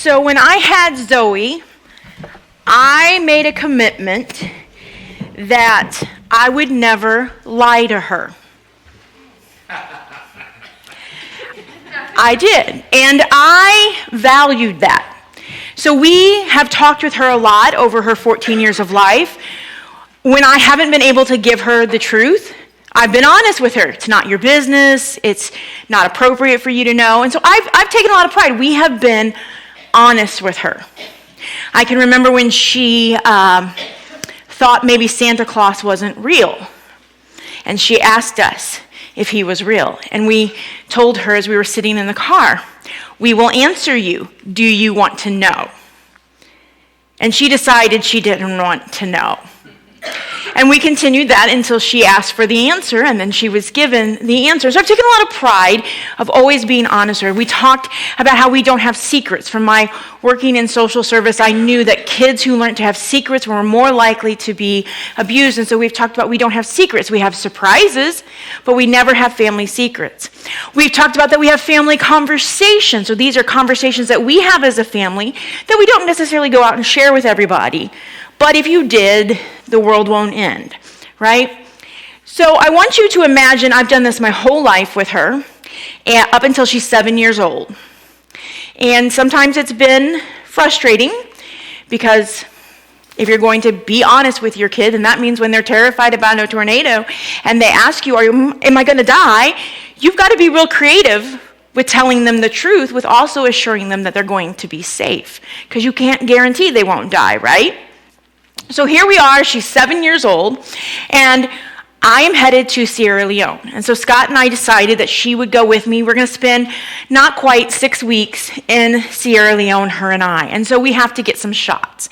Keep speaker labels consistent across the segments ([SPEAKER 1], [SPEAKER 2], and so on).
[SPEAKER 1] So when I had Zoe, I made a commitment that I would never lie to her. I did, and I valued that. So we have talked with her a lot over her 14 years of life. When I haven't been able to give her the truth, I've been honest with her. It's not your business. It's not appropriate for you to know. And so I've taken a lot of pride. We have been honest with her. I can remember when she thought maybe Santa Claus wasn't real. And she asked us if he was real. And we told her as we were sitting in the car, "We will answer you. Do you want to know?" And she decided she didn't want to know. And we continued that until she asked for the answer, and then she was given the answer. So I've taken a lot of pride of always being honest with her. We talked about how we don't have secrets. From my working in social service, I knew that kids who learned to have secrets were more likely to be abused. And so we've talked about we don't have secrets. We have surprises, but we never have family secrets. We've talked about that we have family conversations. So these are conversations that we have as a family that we don't necessarily go out and share with everybody. But if you did, the world won't end, right? So I want you to imagine I've done this my whole life with her, up until she's 7 years old. And sometimes it's been frustrating because if you're going to be honest with your kid, and that means when they're terrified about a tornado and they ask you, am I going to die? You've got to be real creative with telling them the truth, with also assuring them that they're going to be safe, because you can't guarantee they won't die, right? So here we are, she's 7 years old, and I am headed to Sierra Leone. And so Scott and I decided that she would go with me. We're going to spend not quite 6 weeks in Sierra Leone, her and I. And so we have to get some shots.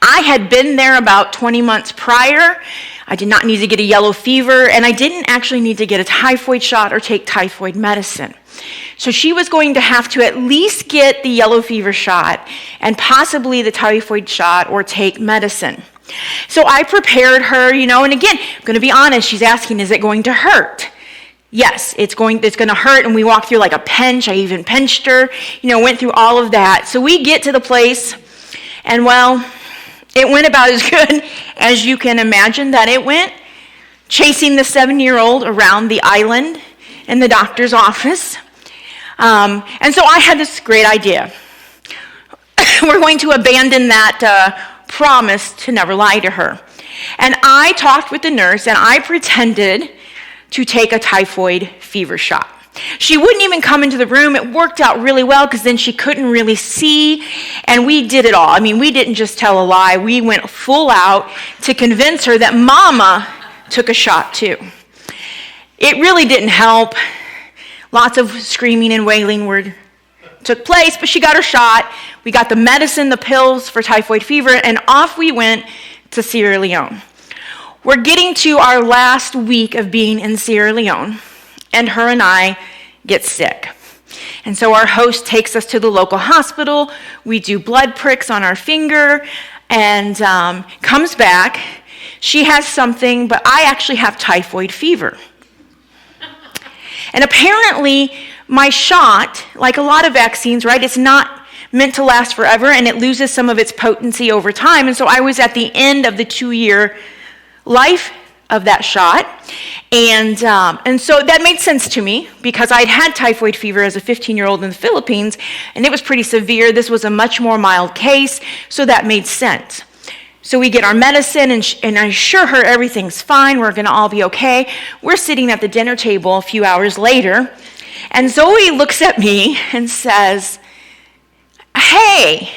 [SPEAKER 1] I had been there about 20 months prior. I did not need to get a yellow fever, and I didn't actually need to get a typhoid shot or take typhoid medicine. So she was going to have to at least get the yellow fever shot and possibly the typhoid shot or take medicine. So I prepared her, and again, I'm going to be honest, she's asking, is it going to hurt? Yes, it's going to hurt, and we walked through like a pinch. I even pinched her, went through all of that. So we get to the place, and well, it went about as good as you can imagine that it went, chasing the 7-year-old around the island in the doctor's office. And so I had this great idea. We're going to abandon that promise to never lie to her. And I talked with the nurse, and I pretended to take a typhoid fever shot. She wouldn't even come into the room. It worked out really well because then she couldn't really see, and we did it all. I mean, we didn't just tell a lie. We went full out to convince her that Mama took a shot too. It really didn't help. Lots of screaming and wailing took place, but she got her shot. We got the medicine, the pills for typhoid fever, and off we went to Sierra Leone. We're getting to our last week of being in Sierra Leone, and her and I get sick. And so our host takes us to the local hospital. We do blood pricks on our finger, and comes back. She has something, but I actually have typhoid fever. And apparently, my shot, like a lot of vaccines, right, it's not meant to last forever, and it loses some of its potency over time. And so I was at the end of the 2-year life of that shot. And so that made sense to me because I'd had typhoid fever as a 15-year-old in the Philippines, and it was pretty severe. This was a much more mild case, so that made sense. So we get our medicine, and I assure her everything's fine. We're going to all be okay. We're sitting at the dinner table a few hours later, and Zoe looks at me and says, "Hey,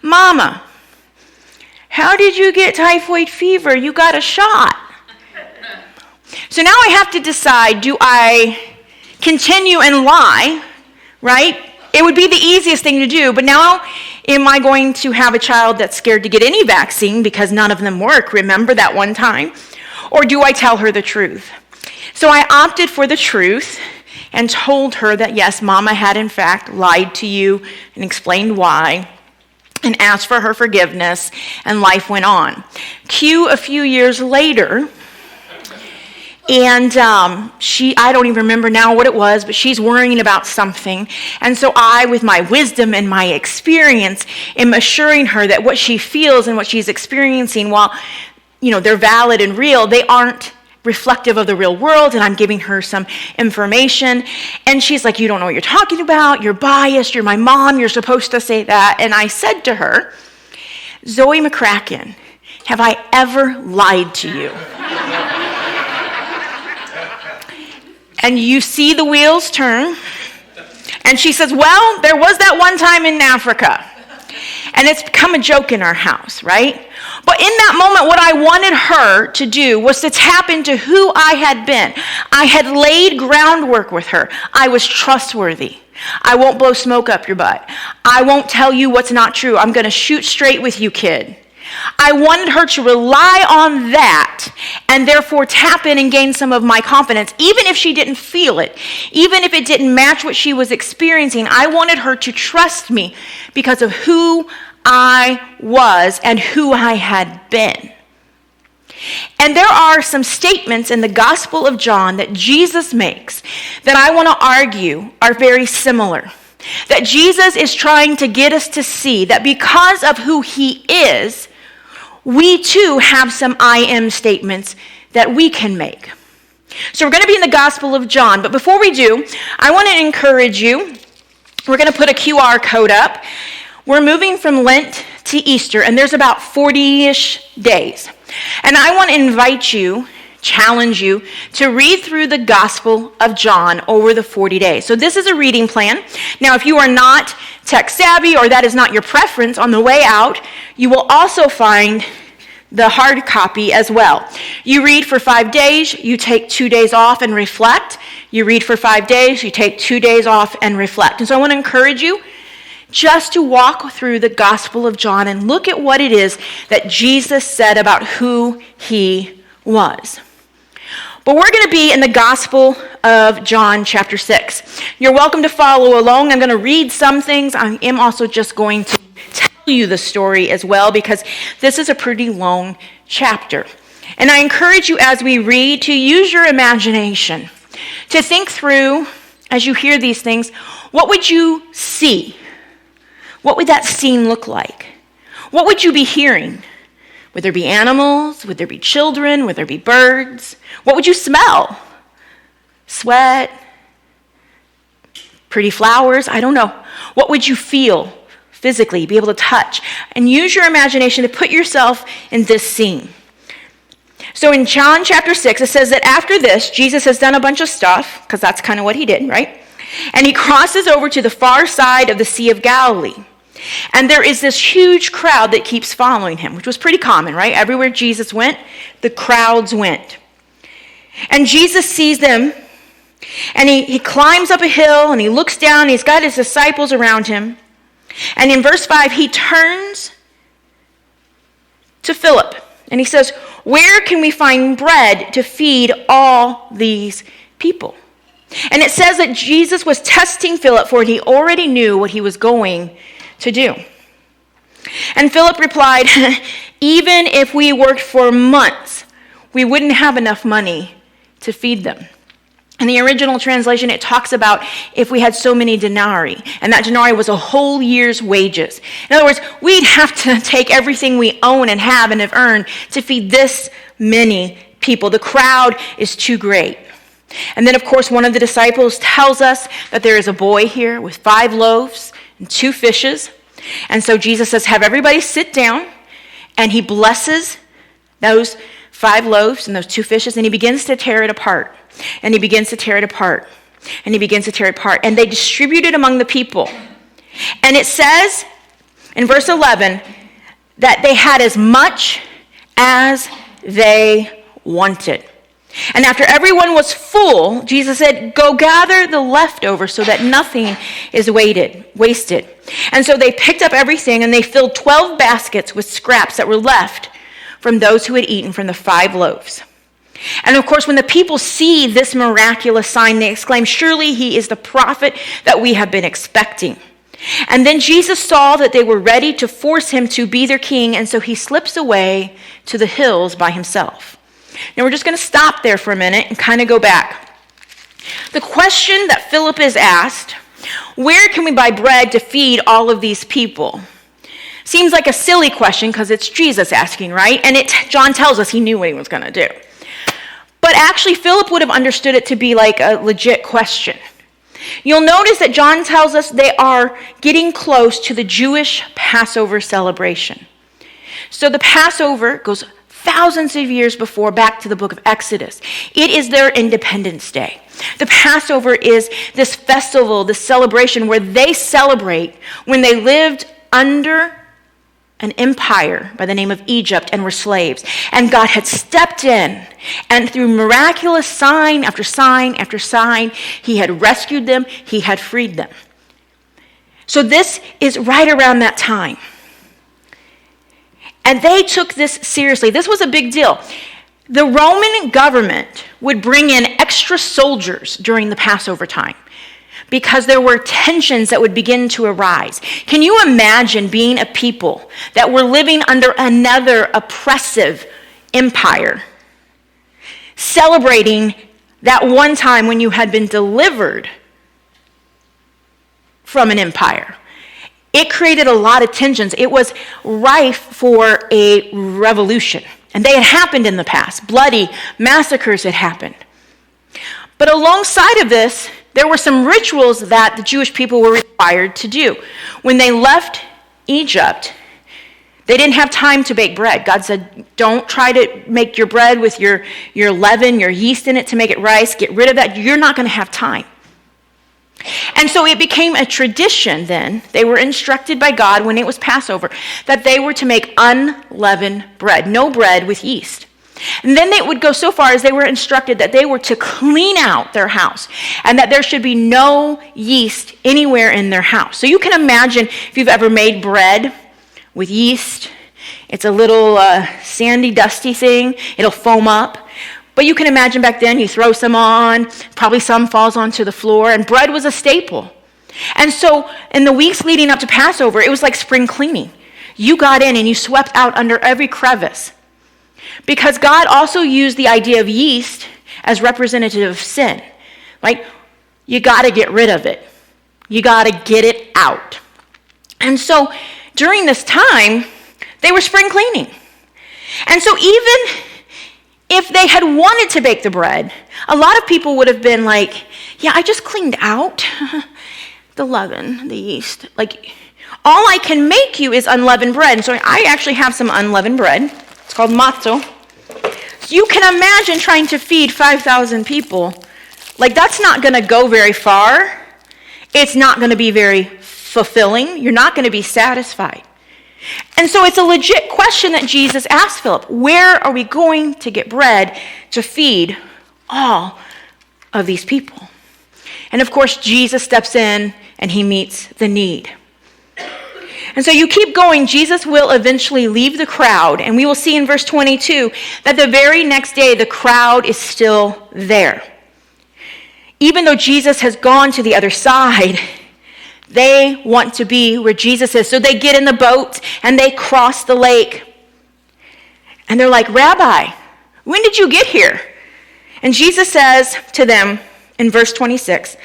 [SPEAKER 1] Mama, how did you get typhoid fever? You got a shot." So now I have to decide, do I continue and lie, right? It would be the easiest thing to do, but now am I going to have a child that's scared to get any vaccine because none of them work? Remember that one time? Or do I tell her the truth? So I opted for the truth and told her that yes, Mama had in fact lied to you and explained why, and asked for her forgiveness, and life went on. Cue a few years later, And I don't even remember now what it was, but she's worrying about something. And so I, with my wisdom and my experience, am assuring her that what she feels and what she's experiencing, while, they're valid and real, they aren't reflective of the real world, and I'm giving her some information. And she's like, you don't know what you're talking about. You're biased. You're my mom. You're supposed to say that. And I said to her, Zoe McCracken, have I ever lied to you? And you see the wheels turn. And she says, well, there was that one time in Africa. And it's become a joke in our house, right? But in that moment, what I wanted her to do was to tap into who I had been. I had laid groundwork with her. I was trustworthy. I won't blow smoke up your butt. I won't tell you what's not true. I'm going to shoot straight with you, kid. I wanted her to rely on that and therefore tap in and gain some of my confidence, even if she didn't feel it, even if it didn't match what she was experiencing. I wanted her to trust me because of who I was and who I had been. And there are some statements in the Gospel of John that Jesus makes that I want to argue are very similar. That Jesus is trying to get us to see that because of who he is, we too have some I am statements that we can make. So we're going to be in the Gospel of John, but before we do, I want to encourage you. We're going to put a QR code up. We're moving from Lent to Easter, and there's about 40-ish days. And I want to invite you, challenge you, to read through the Gospel of John over the 40 days. So this is a reading plan. Now, if you are not tech savvy or that is not your preference, on the way out, you will also find the hard copy as well. You read for 5 days, you take 2 days off and reflect. You read for 5 days, you take 2 days off and reflect. And so I want to encourage you just to walk through the Gospel of John and look at what it is that Jesus said about who he was. But we're going to be in the Gospel of John chapter 6. You're welcome to follow along. I'm going to read some things. I am also just going to tell you the story as well because this is a pretty long chapter. And I encourage you as we read to use your imagination, to think through, as you hear these things, what would you see? What would that scene look like? What would you be hearing? Would there be animals? Would there be children? Would there be birds? What would you smell? Sweat? Pretty flowers? I don't know. What would you feel physically, be able to touch? And use your imagination to put yourself in this scene. So in John chapter 6, it says that after this, Jesus has done a bunch of stuff, because that's kind of what he did, right? And he crosses over to the far side of the Sea of Galilee. And there is this huge crowd that keeps following him, which was pretty common, right? Everywhere Jesus went, the crowds went. And Jesus sees them, and he climbs up a hill, and he looks down, and he's got his disciples around him. And in verse 5, he turns to Philip, and he says, where can we find bread to feed all these people? And it says that Jesus was testing Philip, for he already knew what he was going to do. And Philip replied, even if we worked for months, we wouldn't have enough money to feed them. In the original translation, it talks about if we had so many denarii, and that denarii was a whole year's wages. In other words, we'd have to take everything we own and have earned to feed this many people. The crowd is too great. And then, of course, one of the disciples tells us that there is a boy here with 5 loaves and 2 fishes. And so Jesus says, have everybody sit down, and he blesses those 5 loaves and those 2 fishes, and he begins to tear it apart. And he begins to tear it apart. And he begins to tear it apart. And they distribute it among the people. And it says in verse 11 that they had as much as they wanted. And after everyone was full, Jesus said, go gather the leftovers so that nothing is wasted. And so they picked up everything, and they filled 12 baskets with scraps that were left from those who had eaten from the 5 loaves. And of course, when the people see this miraculous sign, they exclaim, surely he is the prophet that we have been expecting. And then Jesus saw that they were ready to force him to be their king, and so he slips away to the hills by himself. Now we're just going to stop there for a minute and kind of go back. The question that Philip is asked, where can we buy bread to feed all of these people? Seems like a silly question because it's Jesus asking, right? And John tells us he knew what he was going to do. But actually, Philip would have understood it to be like a legit question. You'll notice that John tells us they are getting close to the Jewish Passover celebration. So the Passover goes thousands of years before, back to the book of Exodus. It is their Independence Day. The Passover is this festival, this celebration where they celebrate when they lived under an empire by the name of Egypt and were slaves. And God had stepped in, and through miraculous sign after sign after sign, he had rescued them, he had freed them. So this is right around that time. And they took this seriously. This was a big deal. The Roman government would bring in extra soldiers during the Passover time because there were tensions that would begin to arise. Can you imagine being a people that were living under another oppressive empire, celebrating that one time when you had been delivered from an empire? It created a lot of tensions. It was rife for a revolution. And they had happened in the past. Bloody massacres had happened. But alongside of this, there were some rituals that the Jewish people were required to do. When they left Egypt, they didn't have time to bake bread. God said, don't try to make your bread with your leaven, your yeast in it to make it rice. Get rid of that. You're not going to have time. And so it became a tradition then. They were instructed by God when it was Passover that they were to make unleavened bread, no bread with yeast. And then they would go so far as they were instructed that they were to clean out their house and that there should be no yeast anywhere in their house. So you can imagine if you've ever made bread with yeast. It's a little sandy, dusty thing. It'll foam up. But you can imagine back then, you throw some on, probably some falls onto the floor, and bread was a staple. And so in the weeks leading up to Passover, it was like spring cleaning. You got in and you swept out under every crevice. Because God also used the idea of yeast as representative of sin. Like, you got to get rid of it. You got to get it out. And so during this time, they were spring cleaning. And so even if they had wanted to bake the bread, a lot of people would have been like, yeah, I just cleaned out the leaven, the yeast. Like, all I can make you is unleavened bread. And so I actually have some unleavened bread. It's called matzo. So you can imagine trying to feed 5,000 people. Like, that's not going to go very far. It's not going to be very fulfilling. You're not going to be satisfied. And so it's a legit question that Jesus asked Philip. Where are we going to get bread to feed all of these people? And of course, Jesus steps in and he meets the need. And so you keep going, Jesus will eventually leave the crowd. And we will see in verse 22 that the very next day, the crowd is still there. Even though Jesus has gone to the other side, they want to be where Jesus is. So they get in the boat and they cross the lake. And they're like, Rabbi, when did you get here? And Jesus says to them in verse 26,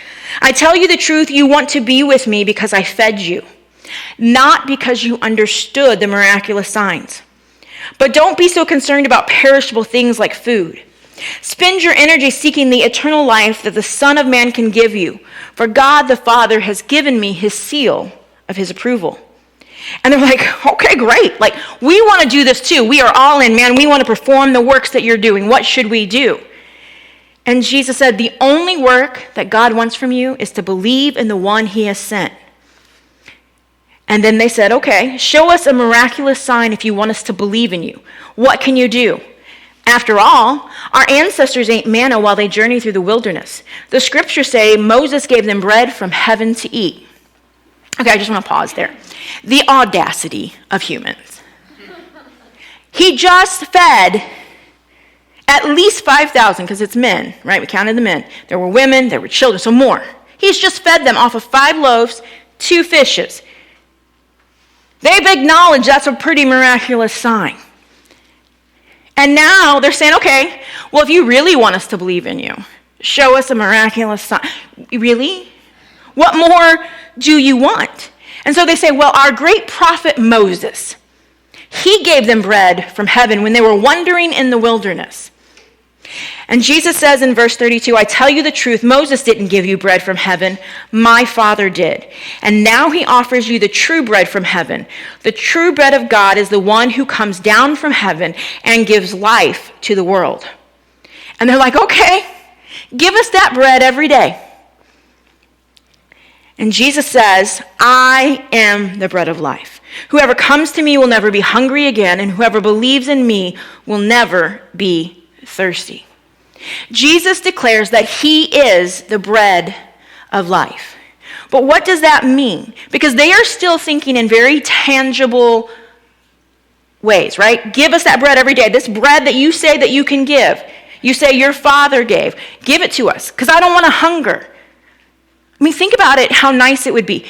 [SPEAKER 1] I tell you the truth, you want to be with me because I fed you, not because you understood the miraculous signs. But don't be so concerned about perishable things like food. Spend your energy seeking the eternal life that the Son of Man can give you. For God the Father has given me his seal of his approval. And they're like, okay, great. Like, we want to do this too. We are all in, man. We want to perform the works that you're doing. What should we do? And Jesus said, the only work that God wants from you is to believe in the one he has sent. And then they said, okay, show us a miraculous sign if you want us to believe in you. What can you do? After all, our ancestors ate manna while they journeyed through the wilderness. The scriptures say Moses gave them bread from heaven to eat. Okay, I just want to pause there. The audacity of humans. He just fed at least 5,000, because it's men, right? We counted the men. There were women, there were children, so more. He's just fed them off of 5 loaves, 2 fishes. They've acknowledged that's a pretty miraculous sign. And now they're saying, okay, well, if you really want us to believe in you, show us a miraculous sign. Really? What more do you want? And so they say, well, our great prophet Moses, he gave them bread from heaven when they were wandering in the wilderness. And Jesus says in verse 32, I tell you the truth, Moses didn't give you bread from heaven, my Father did. And now he offers you the true bread from heaven. The true bread of God is the one who comes down from heaven and gives life to the world. And they're like, okay, give us that bread every day. And Jesus says, I am the bread of life. Whoever comes to me will never be hungry again, and whoever believes in me will never be thirsty. Jesus declares that he is the bread of life. But what does that mean? Because they are still thinking in very tangible ways, right? Give us that bread every day. This bread that you say that you can give. You say your Father gave. Give it to us, because I don't want to hunger. I mean, think about it, how nice it would be.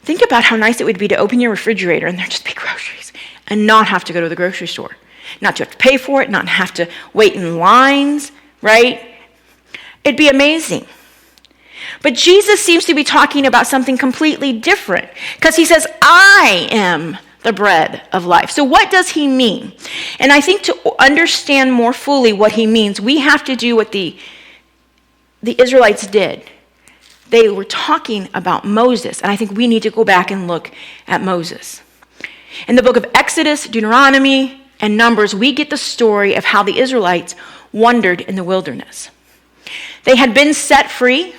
[SPEAKER 1] Think about how nice it would be to open your refrigerator and there just be groceries and not have to go to the grocery store. Not to have to pay for it, not have to wait in lines, right? It'd be amazing. But Jesus seems to be talking about something completely different, because he says, I am the bread of life. So what does he mean? And I think to understand more fully what he means, we have to do what the Israelites did. They were talking about Moses, and I think we need to go back and look at Moses. In the book of Exodus, Deuteronomy, and Numbers, we get the story of how the Israelites wandered in the wilderness. They had been set free,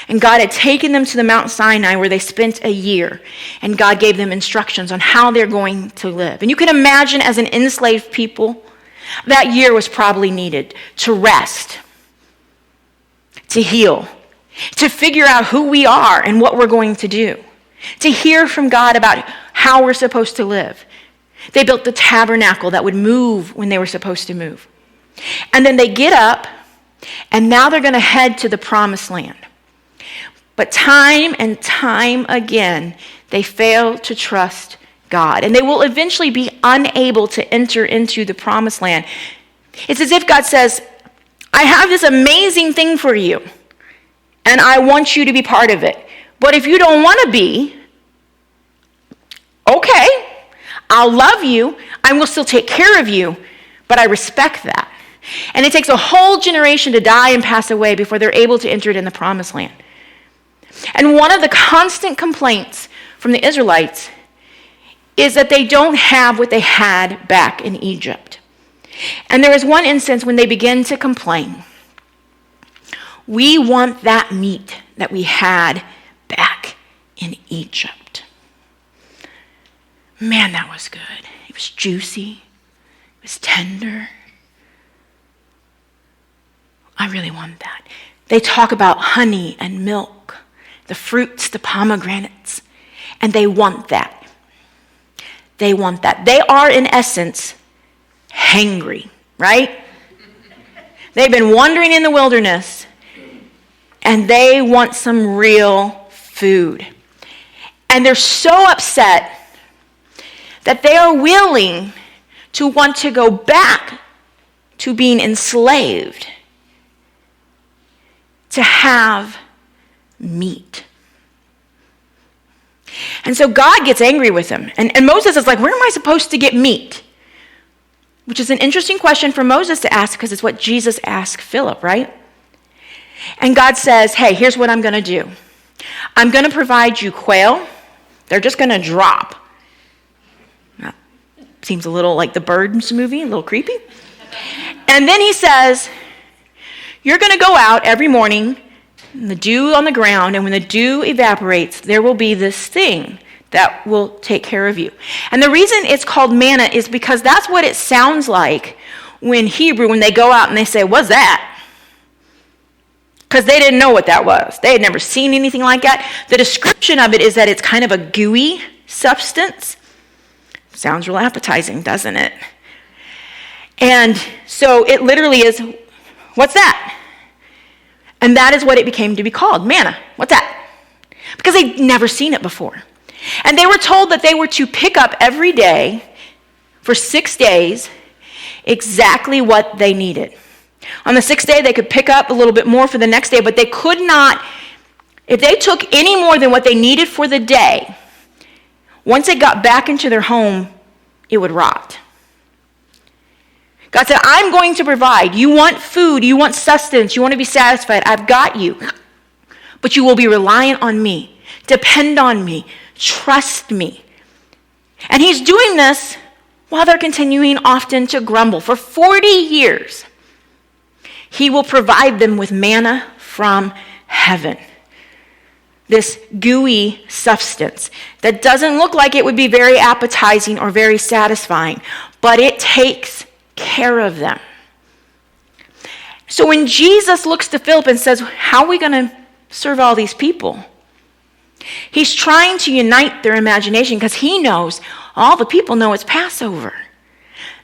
[SPEAKER 1] and God had taken them to the Mount Sinai where they spent a year, and God gave them instructions on how they're going to live. And you can imagine, as an enslaved people, that year was probably needed to rest, to heal, to figure out who we are and what we're going to do, to hear from God about how we're supposed to live. They built the tabernacle that would move when they were supposed to move. And then they get up, and now they're going to head to the promised land. But time and time again, they fail to trust God, and they will eventually be unable to enter into the promised land. It's as if God says, I have this amazing thing for you, and I want you to be part of it. But if you don't want to be, okay, I'll love you. I will still take care of you, but I respect that. And it takes a whole generation to die and pass away before they're able to enter it in the promised land. And one of the constant complaints from the Israelites is that they don't have what they had back in Egypt. And there is one instance when they begin to complain. We want that meat that we had back in Egypt. Man, that was good. It was juicy. It was tender. I really want that. They talk about honey and milk, the fruits, the pomegranates, and they want that. They want that. They are, in essence, hangry, right? They've been wandering in the wilderness, and they want some real food. And they're so upset that they are willing to want to go back to being enslaved, to have meat. And so God gets angry with them. And Moses is like, where am I supposed to get meat? Which is an interesting question for Moses to ask, because it's what Jesus asked Philip, right? And God says, hey, here's what I'm going to do. I'm going to provide you quail. They're just going to drop. That seems a little like the Birds movie, a little creepy. And then he says, you're going to go out every morning, the dew on the ground, and when the dew evaporates, there will be this thing that will take care of you. And the reason it's called manna is because that's what it sounds like when they go out and they say, what's that? Because they didn't know what that was. They had never seen anything like that. The description of it is that it's kind of a gooey substance. Sounds real appetizing, doesn't it? And so it literally is, what's that? And that is what it became to be called, manna. What's that? Because they'd never seen it before. And they were told that they were to pick up every day for 6 days exactly what they needed. On the sixth day, they could pick up a little bit more for the next day, but they could not, if they took any more than what they needed for the day, once it got back into their home, it would rot. God said, I'm going to provide. You want food, you want sustenance, you want to be satisfied. I've got you. But you will be reliant on me. Depend on me. Trust me. And he's doing this while they're continuing often to grumble. For 40 years, he will provide them with manna from heaven. This gooey substance that doesn't look like it would be very appetizing or very satisfying, but it takes care of them. So when Jesus looks to Philip and says, how are we going to serve all these people? He's trying to unite their imagination because he knows all the people know it's Passover.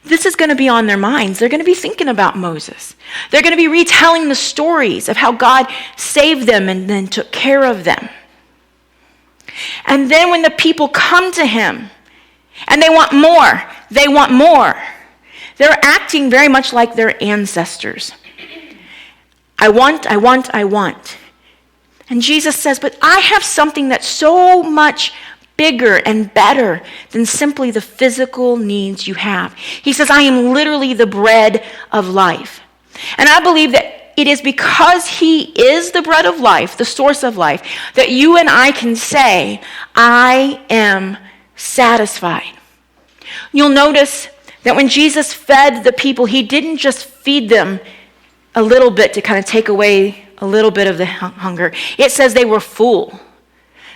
[SPEAKER 1] This is going to be on their minds. They're going to be thinking about Moses. They're going to be retelling the stories of how God saved them and then took care of them. And then when the people come to him and they want more, they're acting very much like their ancestors. I want. And Jesus says, but I have something that's so much bigger and better than simply the physical needs you have. He says, I am literally the bread of life. And I believe that it is because he is the bread of life, the source of life, that you and I can say, I am satisfied. You'll notice that when Jesus fed the people, he didn't just feed them a little bit to kind of take away a little bit of the hunger. It says they were full.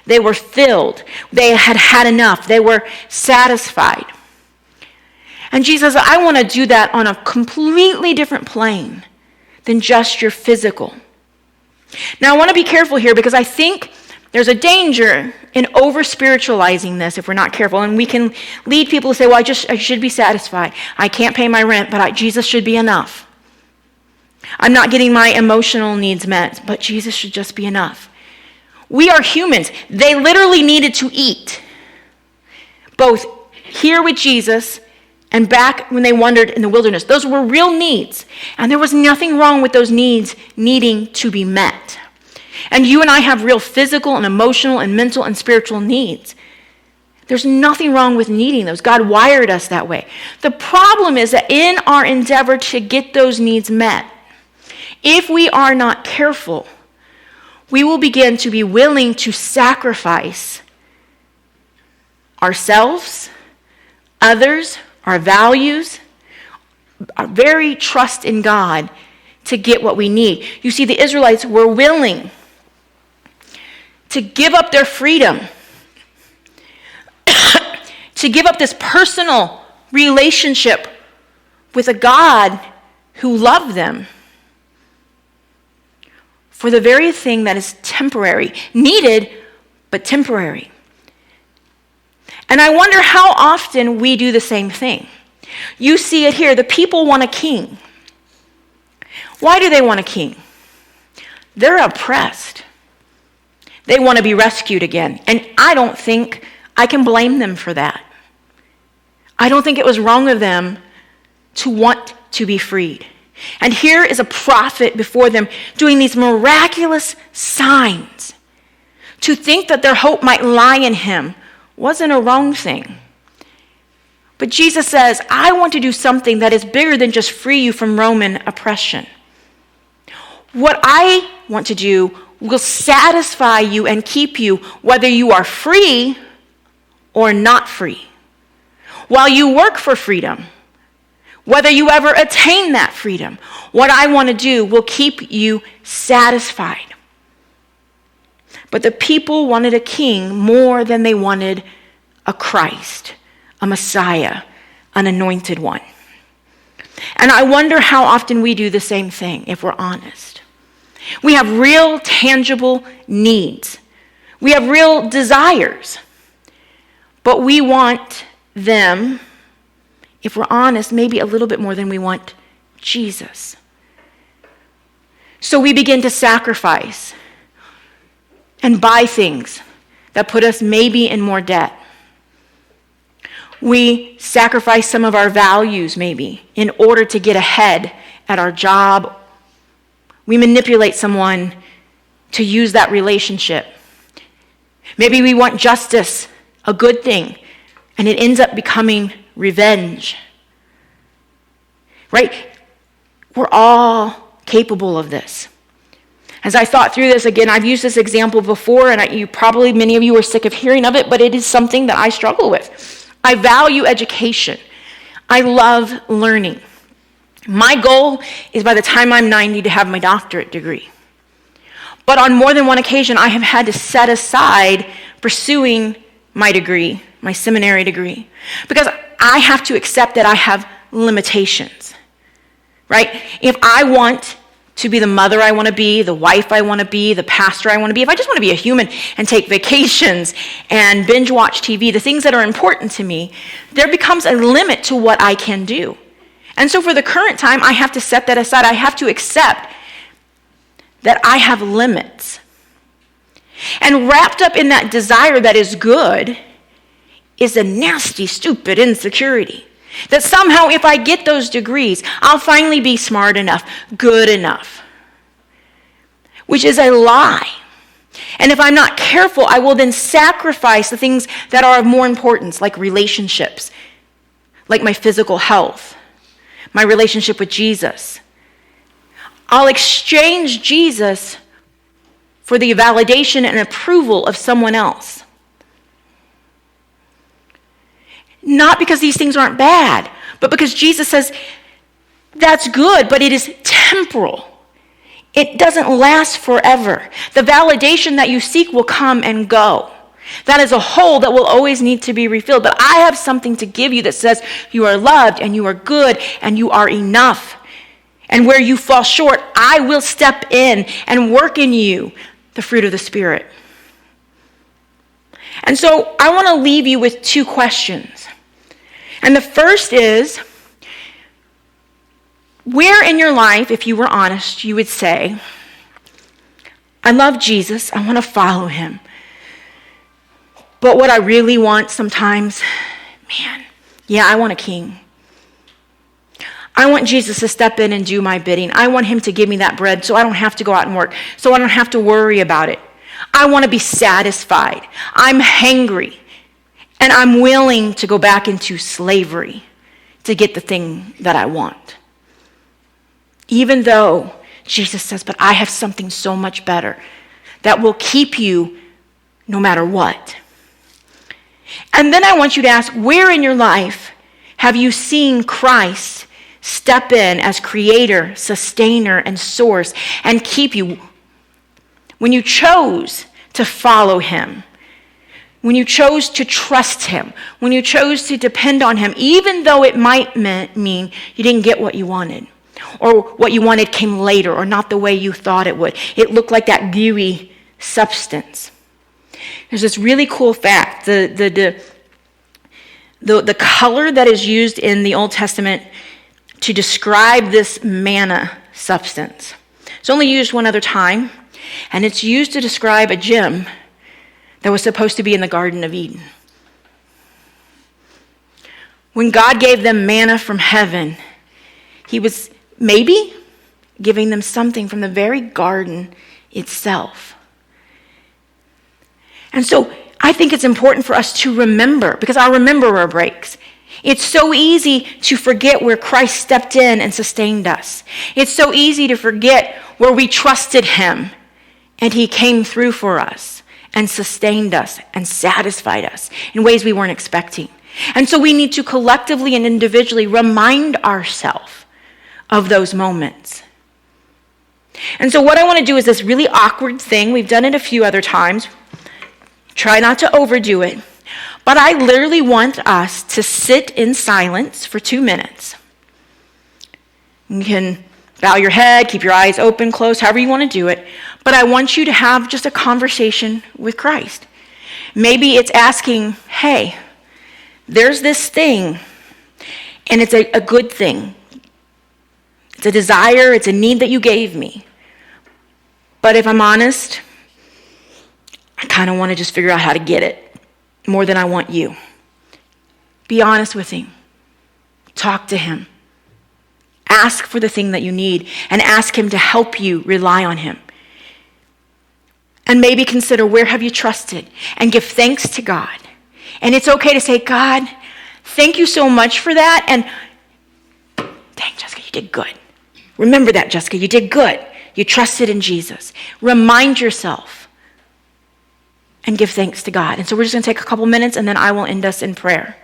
[SPEAKER 1] They were filled. They had had enough. They were satisfied. And Jesus says, I want to do that on a completely different plane than just your physical. Now, I want to be careful here because I think there's a danger in over-spiritualizing this if we're not careful. And we can lead people to say, well, I should be satisfied. I can't pay my rent, but Jesus should be enough. I'm not getting my emotional needs met, but Jesus should just be enough. We are humans. They literally needed to eat, both here with Jesus and back when they wandered in the wilderness. Those were real needs, and there was nothing wrong with those needs needing to be met. And you and I have real physical and emotional and mental and spiritual needs. There's nothing wrong with needing those. God wired us that way. The problem is that in our endeavor to get those needs met, if we are not careful, we will begin to be willing to sacrifice ourselves, others, our values, our very trust in God to get what we need. You see, the Israelites were willing to give up their freedom, to give up this personal relationship with a God who loved them for the very thing that is temporary, needed, but temporary. And I wonder how often we do the same thing. You see it here. The people want a king. Why do they want a king? They're oppressed. They want to be rescued again. And I don't think I can blame them for that. I don't think it was wrong of them to want to be freed. And here is a prophet before them doing these miraculous signs. To think that their hope might lie in him wasn't a wrong thing. But Jesus says, I want to do something that is bigger than just free you from Roman oppression. What I want to do will satisfy you and keep you whether you are free or not free. While you work for freedom, whether you ever attain that freedom, what I want to do will keep you satisfied. But the people wanted a king more than they wanted a Christ, a Messiah, an anointed one. And I wonder how often we do the same thing, if we're honest. We have real, tangible needs. We have real desires. But we want them, if we're honest, maybe a little bit more than we want Jesus. So we begin to sacrifice and buy things that put us maybe in more debt. We sacrifice some of our values maybe in order to get ahead at our job. We manipulate someone to use that relationship. Maybe we want justice, a good thing, and it ends up becoming revenge. Right? We're all capable of this. As I thought through this again, I've used this example before, and many of you are sick of hearing of it, but it is something that I struggle with. I value education. I love learning. My goal is by the time I'm 90 to have my doctorate degree. But on more than one occasion, I have had to set aside pursuing my degree, my seminary degree, because I have to accept that I have limitations, right? If I want to be the mother I want to be, the wife I want to be, the pastor I want to be, if I just want to be a human and take vacations and binge watch TV, the things that are important to me, there becomes a limit to what I can do. And so for the current time, I have to set that aside. I have to accept that I have limits. And wrapped up in that desire that is good is a nasty, stupid insecurity. That somehow if I get those degrees, I'll finally be smart enough, good enough. Which is a lie. And if I'm not careful, I will then sacrifice the things that are of more importance, like relationships, like my physical health, my relationship with Jesus. I'll exchange Jesus for the validation and approval of someone else. Not because these things aren't bad, but because Jesus says, that's good, but it is temporal. It doesn't last forever. The validation that you seek will come and go. That is a hole that will always need to be refilled. But I have something to give you that says you are loved and you are good and you are enough. And where you fall short, I will step in and work in you the fruit of the Spirit. And so I want to leave you with two questions. And the first is, where in your life, if you were honest, you would say, I love Jesus, I want to follow him. But what I really want sometimes, I want a king. I want Jesus to step in and do my bidding. I want him to give me that bread so I don't have to go out and work, so I don't have to worry about it. I want to be satisfied. I'm hangry. And I'm willing to go back into slavery to get the thing that I want. Even though Jesus says, but I have something so much better that will keep you no matter what. And then I want you to ask, where in your life have you seen Christ step in as creator, sustainer, and source and keep you? When you chose to follow him, when you chose to trust him, when you chose to depend on him, even though it might mean you didn't get what you wanted, or what you wanted came later, or not the way you thought it would. It looked like that gooey substance. There's this really cool fact. The color that is used in the Old Testament to describe this manna substance. It's only used one other time, and it's used to describe a gem that was supposed to be in the Garden of Eden. When God gave them manna from heaven, he was maybe giving them something from the very garden itself. And so I think it's important for us to remember, because our rememberer breaks. It's so easy to forget where Christ stepped in and sustained us. It's so easy to forget where we trusted him and he came through for us and sustained us and satisfied us in ways we weren't expecting. And so we need to collectively and individually remind ourselves of those moments. And so what I want to do is this really awkward thing. We've done it a few other times. Try not to overdo it. But I literally want us to sit in silence for 2 minutes. You can bow your head, keep your eyes open, closed, however you want to do it. But I want you to have just a conversation with Christ. Maybe it's asking, hey, there's this thing, and it's a good thing. It's a desire, it's a need that you gave me. But if I'm honest, I kind of want to just figure out how to get it more than I want you. Be honest with him. Talk to him. Ask for the thing that you need and ask him to help you rely on him. And maybe consider, where have you trusted? And give thanks to God. And it's okay to say, God, thank you so much for that. And dang, Jessica, you did good. Remember that, Jessica, you did good. You trusted in Jesus. Remind yourself and give thanks to God. And so we're just going to take a couple minutes and then I will end us in prayer.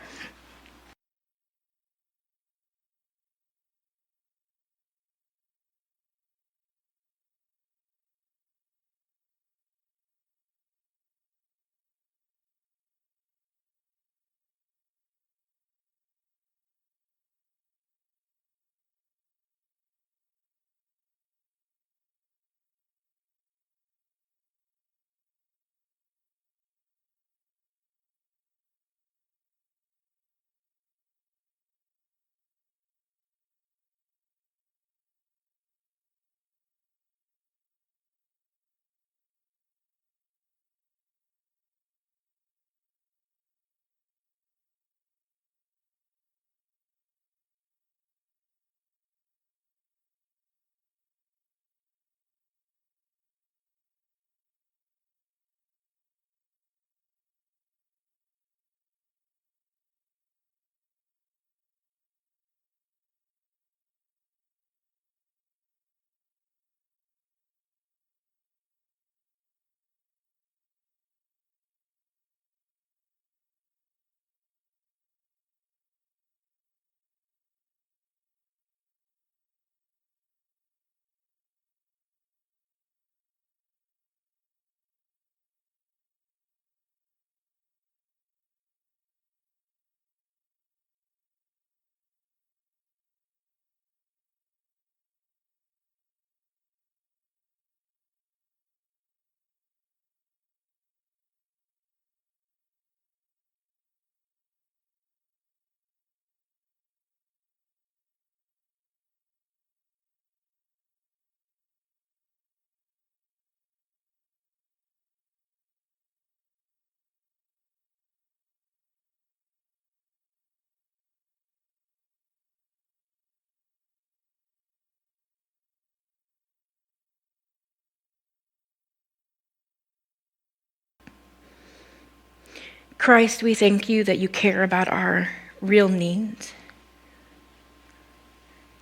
[SPEAKER 1] Christ, we thank you that you care about our real needs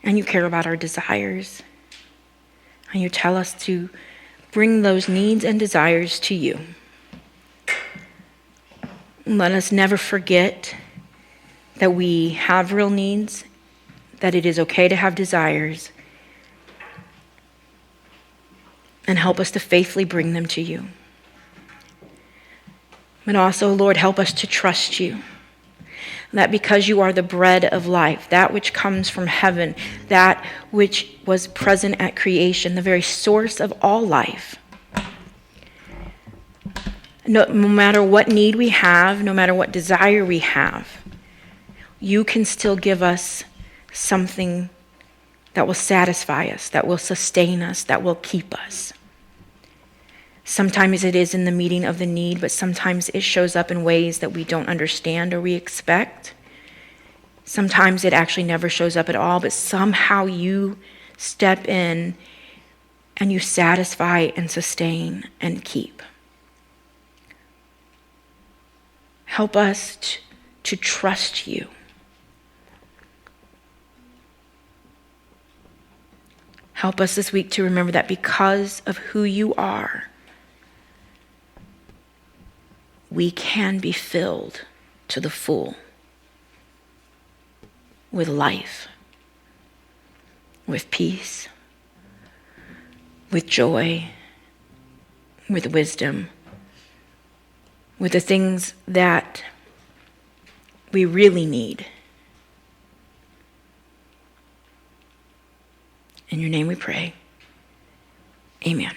[SPEAKER 1] and you care about our desires. And you tell us to bring those needs and desires to you. Let us never forget that we have real needs, that it is okay to have desires, and help us to faithfully bring them to you. But also, Lord, help us to trust you. That because you are the bread of life, that which comes from heaven, that which was present at creation, the very source of all life. No matter what need we have, no matter what desire we have, you can still give us something that will satisfy us, that will sustain us, that will keep us. Sometimes it is in the meeting of the need, but sometimes it shows up in ways that we don't understand or we expect. Sometimes it actually never shows up at all, but somehow you step in and you satisfy and sustain and keep. Help us to trust you. Help us this week to remember that because of who you are, we can be filled to the full with life, with peace, with joy, with wisdom, with the things that we really need. In your name we pray. Amen.